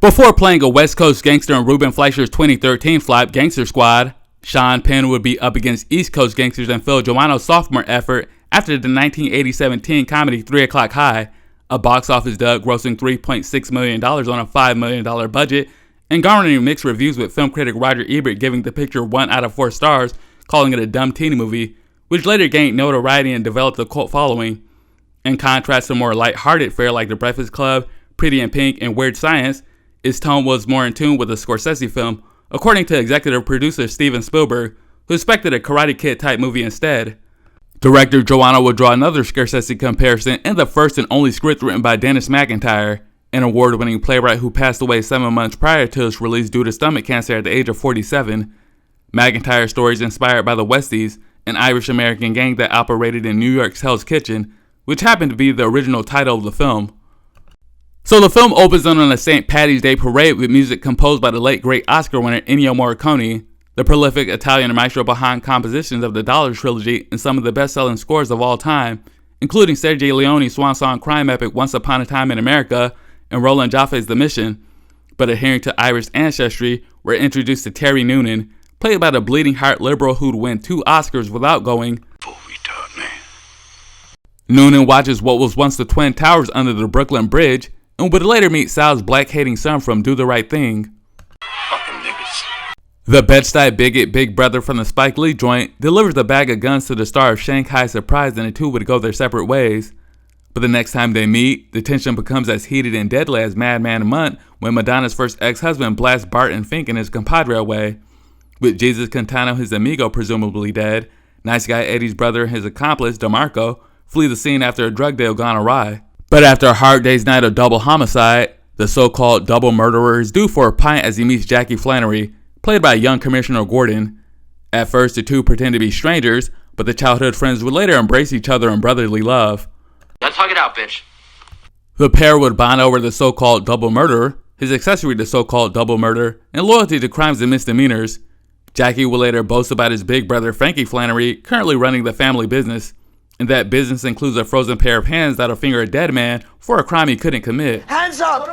Before playing a West Coast gangster in Ruben Fleischer's 2013 flop Gangster Squad, Sean Penn would be up against East Coast gangsters in Phil Joanou's sophomore effort after the 1987 teen comedy 3 O'Clock High, a box office dud grossing $3.6 million on a $5 million budget, and garnering mixed reviews with film critic Roger Ebert giving the picture 1 out of 4 stars, calling it a dumb teen movie, which later gained notoriety and developed a cult following. In contrast to more light-hearted fare like The Breakfast Club, Pretty in Pink, and Weird Science, its tone was more in tune with the Scorsese film, according to executive producer Steven Spielberg, who expected a Karate Kid-type movie instead. Director Joanou would draw another Scorsese comparison in the first and only script written by Dennis McIntyre, an award-winning playwright who passed away 7 months prior to its release due to stomach cancer at the age of 47. McIntyre's story is inspired by the Westies, an Irish-American gang that operated in New York's Hell's Kitchen, which happened to be the original title of the film. So the film opens on a St. Paddy's Day parade with music composed by the late great Oscar winner Ennio Morricone, the prolific Italian maestro behind compositions of the Dollar Trilogy and some of the best-selling scores of all time, including Sergio Leone's swan song crime epic Once Upon a Time in America and Roland Joffe's The Mission. But adhering to Irish ancestry, we're introduced to Terry Noonan, played by the bleeding heart liberal who'd win 2 Oscars without going full retard man. Noonan watches what was once the Twin Towers under the Brooklyn Bridge, and would later meet Sal's black-hating son from Do the Right Thing. Fucking niggas. The Bed-Stuy bigot big brother from the Spike Lee joint delivers a bag of guns to the star of Shanghai Surprise, and the two would go their separate ways. But the next time they meet, the tension becomes as heated and deadly as Madman Munt when Madonna's first ex-husband blasts Barton Fink and his compadre away. With Jesus Cantano, his amigo, presumably dead, Nice Guy Eddie's brother and his accomplice, DeMarco, flee the scene after a drug deal gone awry. But after a hard day's night of double homicide, the so-called double murderer is due for a pint as he meets Jackie Flannery, played by young Commissioner Gordon. At first, the two pretend to be strangers, but the childhood friends would later embrace each other in brotherly love. Let's hug it out, bitch. The pair would bond over the so-called double murderer, his accessory to so-called double murder, and loyalty to crimes and misdemeanors. Jackie would later boast about his big brother Frankie Flannery currently running the family business, and that business includes a frozen pair of hands that'll finger a dead man for a crime he couldn't commit. Hands up!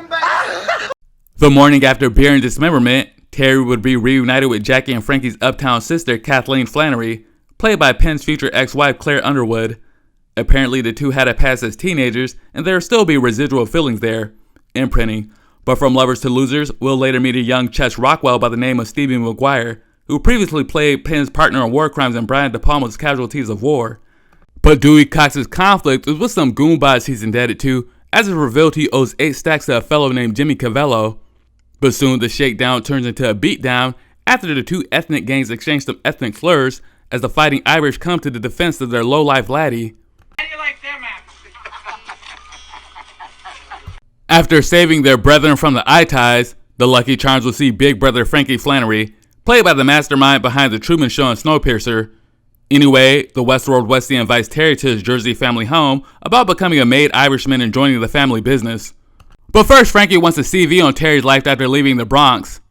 The morning after beer and dismemberment, Terry would be reunited with Jackie and Frankie's uptown sister Kathleen Flannery, played by Penn's future ex-wife Claire Underwood. Apparently the two had a past as teenagers, and there will still be residual feelings there, imprinting. But from lovers to losers, we'll later meet a young Chet Rockwell by the name of Stevie McGuire, who previously played Penn's partner in war crimes and Brian De Palma's Casualties of War. But Dewey Cox's conflict is with some goonbots he's indebted to, as it's revealed he owes 8 stacks to a fellow named Jimmy Cavello. But soon the shakedown turns into a beatdown after the two ethnic gangs exchange some ethnic slurs as the Fighting Irish come to the defense of their low-life laddie. How do you like them apples? After saving their brethren from the eye ties, the Lucky Charms will see big brother Frankie Flannery, played by the mastermind behind The Truman Show and Snowpiercer. Anyway, the Westworld Westie invites Terry to his Jersey family home about becoming a made Irishman and joining the family business. But first, Frankie wants a CV on Terry's life after leaving the Bronx.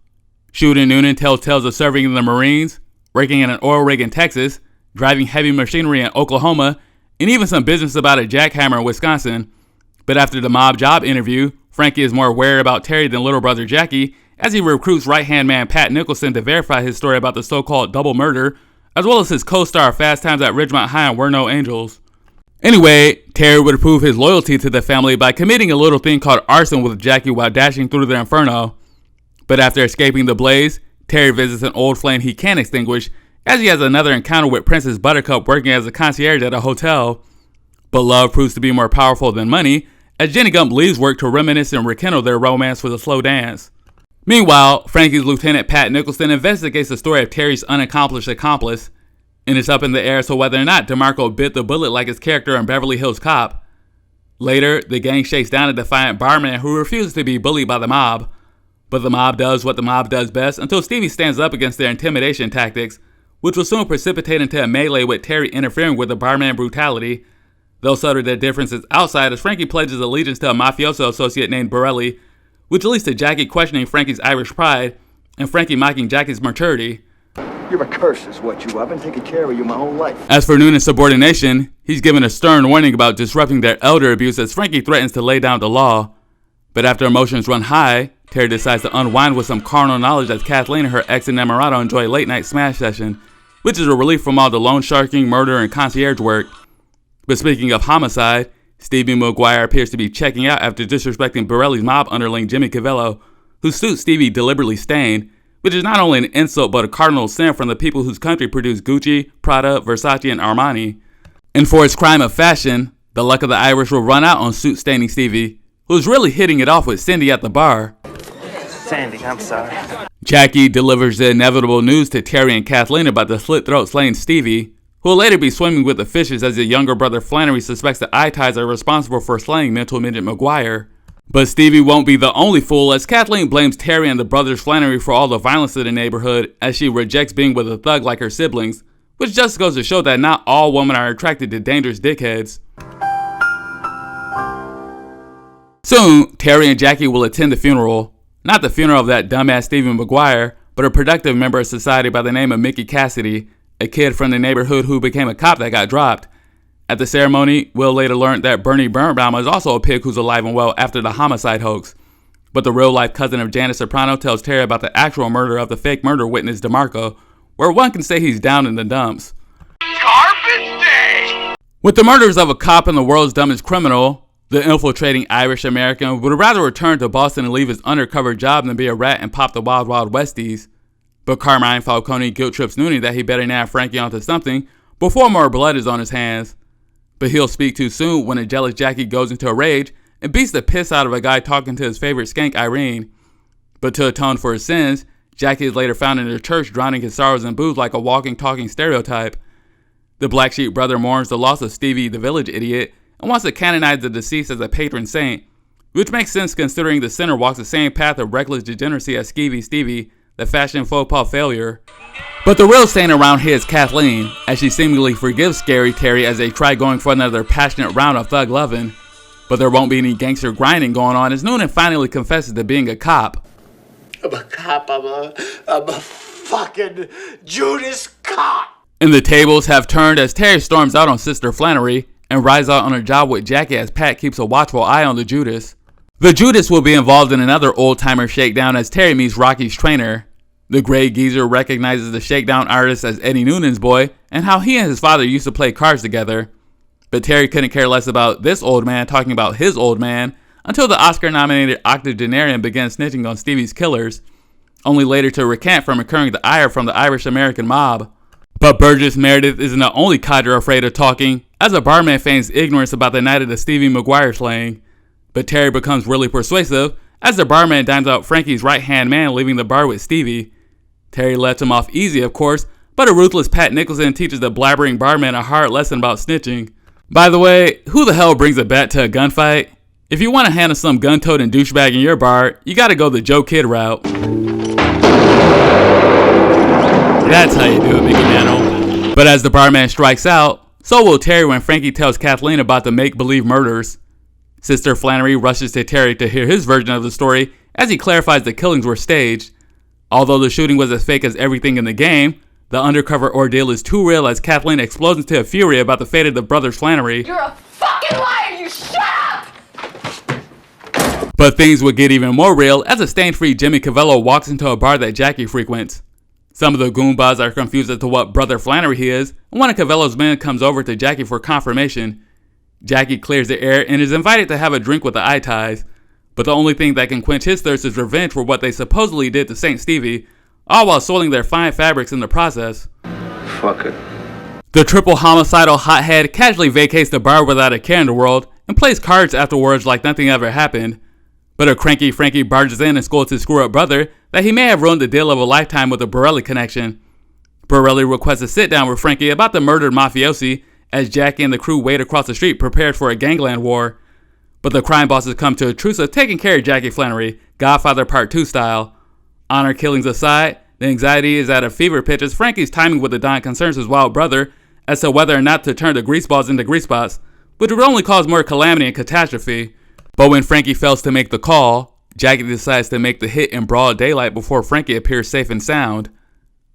Shooting Noonan tells tales of serving in the Marines, working in an oil rig in Texas, driving heavy machinery in Oklahoma, and even some business about a jackhammer in Wisconsin. But after the mob job interview, Frankie is more worried about Terry than little brother Jackie, as he recruits right-hand man Pat Nicholson to verify his story about the so-called double murder, as well as his co-star Fast Times at Ridgemont High and We're No Angels. Anyway, Terry would prove his loyalty to the family by committing a little thing called arson with Jackie while dashing through the inferno. But after escaping the blaze, Terry visits an old flame he can't extinguish, as he has another encounter with Princess Buttercup working as a concierge at a hotel. But love proves to be more powerful than money, as Jenny Gump leaves work to reminisce and rekindle their romance with a slow dance. Meanwhile, Frankie's Lieutenant Pat Nicholson investigates the story of Terry's unaccomplished accomplice, and it's up in the air as to whether or not DeMarco bit the bullet like his character in Beverly Hills Cop. Later, the gang shakes down a defiant barman who refuses to be bullied by the mob, but the mob does what the mob does best until Stevie stands up against their intimidation tactics, which will soon precipitate into a melee with Terry interfering with the barman brutality. They'll settle their differences outside as Frankie pledges allegiance to a mafioso associate named Borelli, which leads to Jackie questioning Frankie's Irish pride and Frankie mocking Jackie's maturity. You're a curse is what you are. I've been taking care of you my whole life. As for Noonan's subordination, he's given a stern warning about disrupting their elder abuse as Frankie threatens to lay down the law. But after emotions run high, Terry decides to unwind with some carnal knowledge as Kathleen and her ex-enamorado enjoy a late-night smash session, which is a relief from all the loan sharking, murder, and concierge work. But speaking of homicide, Stevie McGuire appears to be checking out after disrespecting Borelli's mob underling Jimmy Cavello, whose suit Stevie deliberately stained, which is not only an insult but a cardinal sin from the people whose country produced Gucci, Prada, Versace, and Armani. And for its crime of fashion, the luck of the Irish will run out on suit staining Stevie, who's really hitting it off with Cindy at the bar. Sandy, I'm sorry. Jackie delivers the inevitable news to Terry and Kathleen about the slit-throat slaying Stevie, who will later be swimming with the fishes as his younger brother Flannery suspects the eye ties are responsible for slaying mental midget McGuire. But Stevie won't be the only fool, as Kathleen blames Terry and the brothers Flannery for all the violence in the neighborhood, as she rejects being with a thug like her siblings, which just goes to show that not all women are attracted to dangerous dickheads. Soon, Terry and Jackie will attend the funeral. Not the funeral of that dumbass Stephen McGuire, but a productive member of society by the name of Mickey Cassidy, a kid from the neighborhood who became a cop that got dropped. At the ceremony, Will later learned that Bernie Birnbaum is also a pig who's alive and well after the homicide hoax. But the real-life cousin of Janet Soprano tells Terry about the actual murder of the fake murder witness DeMarco, where one can say he's down in the dumps. Garbage day! With the murders of a cop and the world's dumbest criminal, the infiltrating Irish-American would rather return to Boston and leave his undercover job than be a rat and pop the Wild Wild Westies. But Carmine Falcone guilt trips Noonie that he better nab Frankie onto something before more blood is on his hands. But he'll speak too soon when a jealous Jackie goes into a rage and beats the piss out of a guy talking to his favorite skank Irene. But to atone for his sins, Jackie is later found in a church drowning his sorrows in booze like a walking, talking stereotype. The Black Sheep brother mourns the loss of Stevie the village idiot and wants to canonize the deceased as a patron saint, which makes sense considering the sinner walks the same path of reckless degeneracy as Skeevy Stevie, the fashion faux pas failure. But the real saint around here is Kathleen, as she seemingly forgives Scary Terry as they try going for another passionate round of thug loving. But there won't be any gangster grinding going on as Noonan finally confesses to being a cop. I'm a cop, I'm a fucking Judas cop! And the tables have turned as Terry storms out on Sister Flannery and rides out on a job with Jackie as Pat keeps a watchful eye on the Judas. The Judas will be involved in another old-timer shakedown as Terry meets Rocky's trainer. The gray geezer recognizes the shakedown artist as Eddie Noonan's boy and how he and his father used to play cards together. But Terry couldn't care less about this old man talking about his old man until the Oscar-nominated octogenarian began snitching on Stevie's killers, only later to recant from incurring the ire from the Irish-American mob. But Burgess Meredith isn't the only codger afraid of talking, as a barman feigns ignorance about the night of the Stevie McGuire slaying. But Terry becomes really persuasive as the barman dimes out Frankie's right-hand man, leaving the bar with Stevie. Terry lets him off easy, of course, but a ruthless Pat Nicholson teaches the blabbering barman a hard lesson about snitching. By the way, who the hell brings a bat to a gunfight? If you want to handle some gun-toting douchebag in your bar, you gotta go the Joe Kidd route. That's how you do it, Mickey Mantle. But as the barman strikes out, so will Terry when Frankie tells Kathleen about the make-believe murders. Sister Flannery rushes to Terry to hear his version of the story as he clarifies the killings were staged. Although the shooting was as fake as everything in the game, the undercover ordeal is too real as Kathleen explodes into a fury about the fate of the brothers Flannery. You're a fucking liar! You shut up! But things would get even more real as a stain-free Jimmy Cavello walks into a bar that Jackie frequents. Some of the Goombas are confused as to what brother Flannery he is, and one of Cavello's men comes over to Jackie for confirmation. Jackie clears the air and is invited to have a drink with the eye ties, but the only thing that can quench his thirst is revenge for what they supposedly did to St. Stevie, all while soiling their fine fabrics in the process. Fuck it. The triple homicidal hothead casually vacates the bar without a care in the world and plays cards afterwards like nothing ever happened. But a cranky Frankie barges in and scolds his screw-up brother that he may have ruined the deal of a lifetime with the Borelli connection. Borelli requests a sit-down with Frankie about the murdered mafiosi as Jackie and the crew wait across the street prepared for a gangland war. But the crime bosses come to a truce of taking care of Jackie Flannery, Godfather Part 2 style. Honor killings aside, the anxiety is at a fever pitch as Frankie's timing with the Don concerns his wild brother as to whether or not to turn the greaseballs into greasespots, which would only cause more calamity and catastrophe. But when Frankie fails to make the call, Jackie decides to make the hit in broad daylight before Frankie appears safe and sound.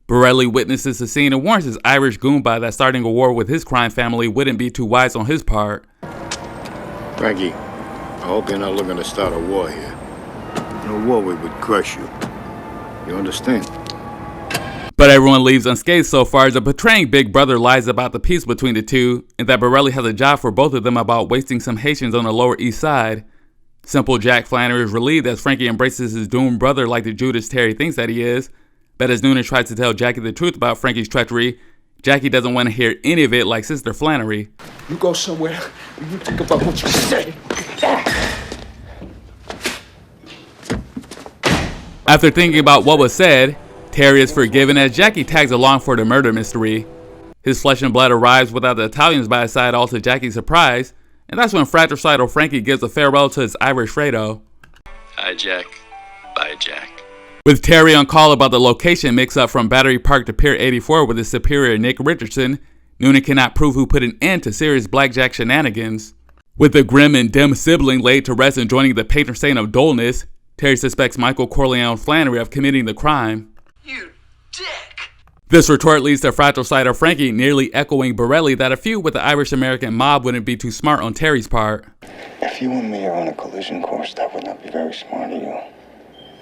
Borelli witnesses the scene and warns his Irish Goomba that starting a war with his crime family wouldn't be too wise on his part. Frankie, hope you're not looking to start a war here. In a war we would crush you. You understand? But everyone leaves unscathed so far as the betraying Big Brother lies about the peace between the two, and that Borelli has a job for both of them about wasting some Haitians on the Lower East Side. Simple Jack Flannery is relieved as Frankie embraces his doomed brother like the Judas Terry thinks that he is, but as Noonan tries to tell Jackie the truth about Frankie's treachery, Jackie doesn't want to hear any of it like Sister Flannery. You go somewhere and you think about what you say. After thinking about what was said, Terry is forgiven as Jackie tags along for the murder mystery. His flesh and blood arrives without the Italians by his side, all to Jackie's surprise, and that's when fratricidal Frankie gives a farewell to his Irish Fredo. Hi, Jack. Bye, Jack. With Terry on call about the location mix-up from Battery Park to Pier 84 with his superior Nick Richardson, Noonan cannot prove who put an end to serious blackjack shenanigans. With the grim and dim sibling laid to rest and joining the patron saint of dullness, Terry suspects Michael Corleone Flannery of committing the crime. You dick! This retort leads to fratricider Frankie nearly echoing Borelli that a feud with the Irish-American mob wouldn't be too smart on Terry's part. If you and me are on a collision course, that would not be very smart of you.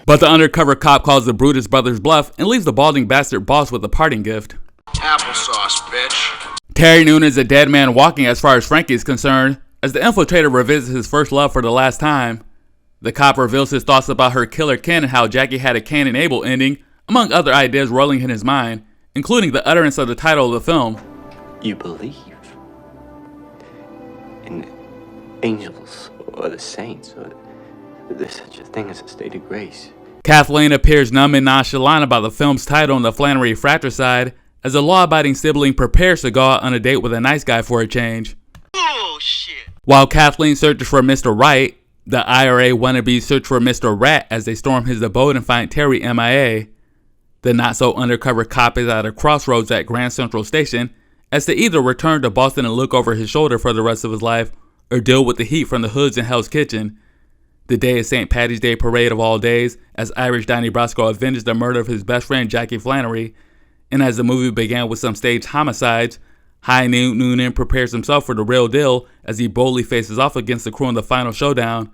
But the undercover cop calls the Brutus brothers bluff and leaves the balding bastard boss with a parting gift. Applesauce, bitch. Terry Noonan is a dead man walking as far as Frankie is concerned, as the infiltrator revisits his first love for the last time. The cop reveals his thoughts about her killer Ken and how Jackie had a Cain and Abel ending, among other ideas rolling in his mind, including the utterance of the title of the film. You believe in angels or the saints, or there's such a thing as a state of grace. Kathleen appears numb and nonchalant about the film's title and the Flannery fratricide, as a law-abiding sibling prepares to go out on a date with a nice guy for a change. Bullshit. While Kathleen searches for Mr. Wright, the IRA wannabes search for Mr. Rat as they storm his abode and find Terry MIA. The not-so-undercover cop is at a crossroads at Grand Central Station as to either return to Boston and look over his shoulder for the rest of his life or deal with the heat from the hoods in Hell's Kitchen. The day is St. Patty's Day parade of all days as Irish Donnie Brasco avenges the murder of his best friend Jackie Flannery, and as the movie began with some staged homicides, High Noonan prepares himself for the real deal as he boldly faces off against the crew in the final showdown.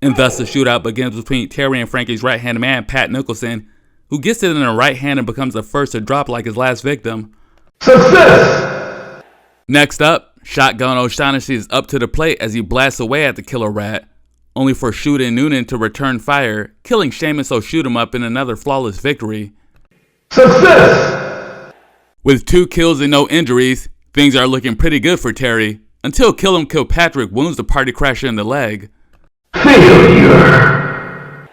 And thus the shootout begins between Terry and Frankie's right-hand man, Pat Nicholson, who gets it in the right hand and becomes the first to drop like his last victim. Success! Next up, Shotgun O'Shaughnessy is up to the plate as he blasts away at the killer rat, only for Shootin' Noonan to return fire, killing Seamus O'Shoot-'em-up in another flawless victory. Success! With 2 kills and no injuries, things are looking pretty good for Terry, until Kill 'Em Kilpatrick wounds the party crasher in the leg. Failure!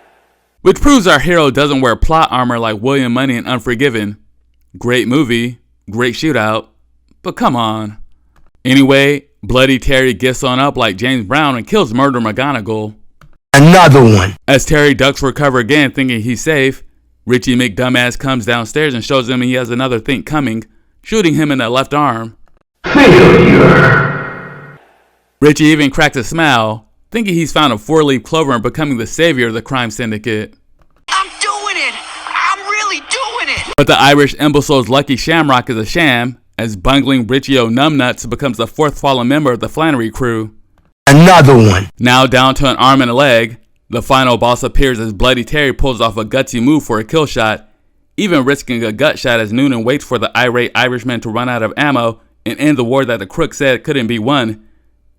Which proves our hero doesn't wear plot armor like William Money in Unforgiven. Great movie, great shootout, but come on. Anyway, Bloody Terry gets on up like James Brown and kills Murder McGonagall. Another one. As Terry ducks for cover again thinking he's safe, Richie McDumbass comes downstairs and shows him he has another think coming, shooting him in the left arm. Failure! Richie even cracks a smile, thinking he's found a 4-leaf clover and becoming the savior of the crime syndicate. I'm doing it. I'm really doing it. But the Irish imbecile's Lucky Shamrock is a sham, as bungling Richie O'Numbnuts becomes the 4th fallen member of the Flannery crew. Another one. Now down to an arm and a leg, the final boss appears as Bloody Terry pulls off a gutsy move for a kill shot, even risking a gut shot as Noonan waits for the irate Irishman to run out of ammo and end the war that the crook said couldn't be won.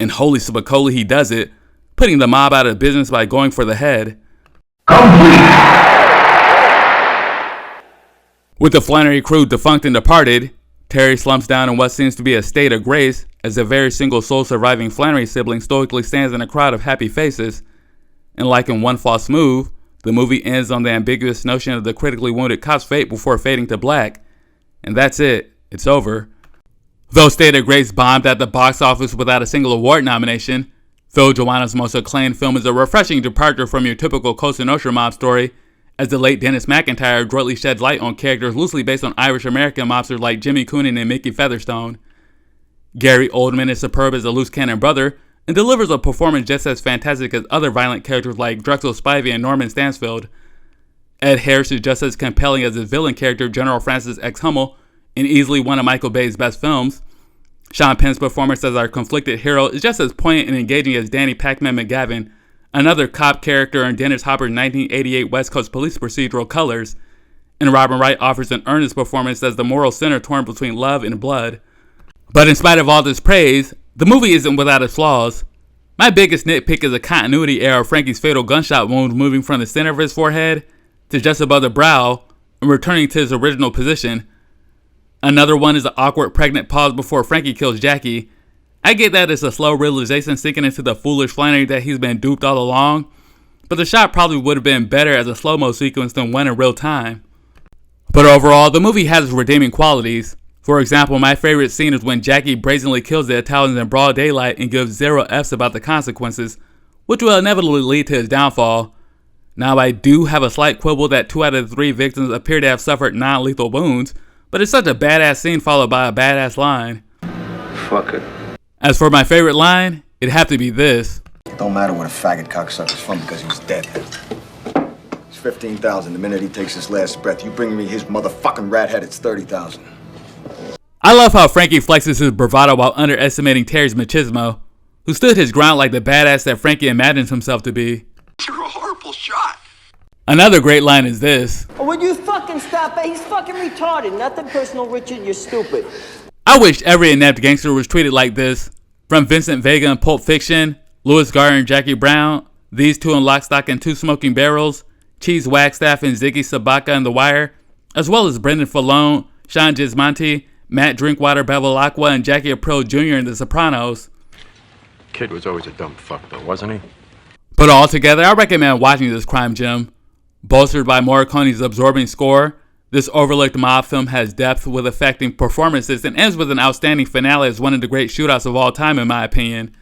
And holy spicoli, he does it, putting the mob out of business by going for the head. Complete! With the Flannery crew defunct and departed, Terry slumps down in what seems to be a state of grace as a very single soul surviving Flannery sibling stoically stands in a crowd of happy faces. And like in one false move, the movie ends on the ambiguous notion of the critically wounded cop's fate before fading to black. And that's it. It's over. Though State of Grace bombed at the box office without a single award nomination, Phil Joanou's most acclaimed film is a refreshing departure from your typical Cosa Nostra mob story, as the late Dennis McIntyre adroitly sheds light on characters loosely based on Irish-American mobsters like Jimmy Coonan and Mickey Featherstone. Gary Oldman is superb as a loose cannon brother, and delivers a performance just as fantastic as other violent characters like Drexel Spivey and Norman Stansfield. Ed Harris is just as compelling as his villain character General Francis X. Hummel, and easily one of Michael Bay's best films. Sean Penn's performance as our conflicted hero is just as poignant and engaging as Danny Pac-Man McGavin, another cop character in Dennis Hopper's 1988 West Coast Police procedural Colors, and Robin Wright offers an earnest performance as the moral center torn between love and blood. But in spite of all this praise, the movie isn't without its flaws. My biggest nitpick is the continuity error of Frankie's fatal gunshot wound moving from the center of his forehead to just above the brow and returning to his original position. Another one is the awkward pregnant pause before Frankie kills Jackie. I get that it's a slow realization sinking into the foolish Flannery that he's been duped all along, but the shot probably would have been better as a slow-mo sequence than one in real time. But overall, the movie has its redeeming qualities. For example, my favorite scene is when Jackie brazenly kills the Italians in broad daylight and gives zero F's about the consequences, which will inevitably lead to his downfall. Now, I do have a slight quibble that 2 out of the 3 victims appear to have suffered non-lethal wounds, but it's such a badass scene followed by a badass line. Fuck it. As for my favorite line, it'd have to be this. It don't matter what a faggot cocksucker's from because he was dead. It's 15,000 the minute he takes his last breath. You bring me his motherfucking rat head, it's 30,000. I love how Frankie flexes his bravado while underestimating Terry's machismo, who stood his ground like the badass that Frankie imagines himself to be. You're a horrible shot. Another great line is this. Oh, would you fucking stop it? He's fucking retarded. Nothing personal, Richard. You're stupid. I wish every inept gangster was treated like this. From Vincent Vega in Pulp Fiction, Louis Gardner and Jackie Brown, these two in Lock, Stock, and Two Smoking Barrels, Cheese Wagstaff and Ziggy Sabaka in The Wire, as well as Brendan Fallone, Sean Gismonti, Matt Drinkwater Bevilacqua, and Jackie Aprile Jr. in The Sopranos. Kid was always a dumb fuck though, wasn't he? But altogether, I recommend watching this crime gem. Bolstered by Morricone's absorbing score, this overlooked mob film has depth with affecting performances and ends with an outstanding finale as one of the great shootouts of all time in my opinion.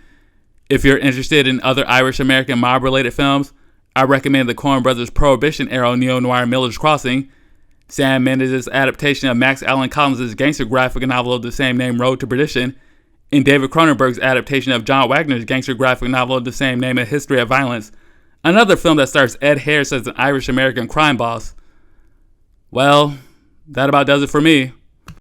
If you're interested in other Irish-American mob-related films, I recommend the Coen Brothers' Prohibition-era neo-noir Miller's Crossing, Sam Mendes' adaptation of Max Allan Collins' gangster graphic novel of the same name, Road to Perdition, and David Cronenberg's adaptation of John Wagner's gangster graphic novel of the same name, A History of Violence, another film that stars Ed Harris as an Irish-American crime boss. Well, that about does it for me.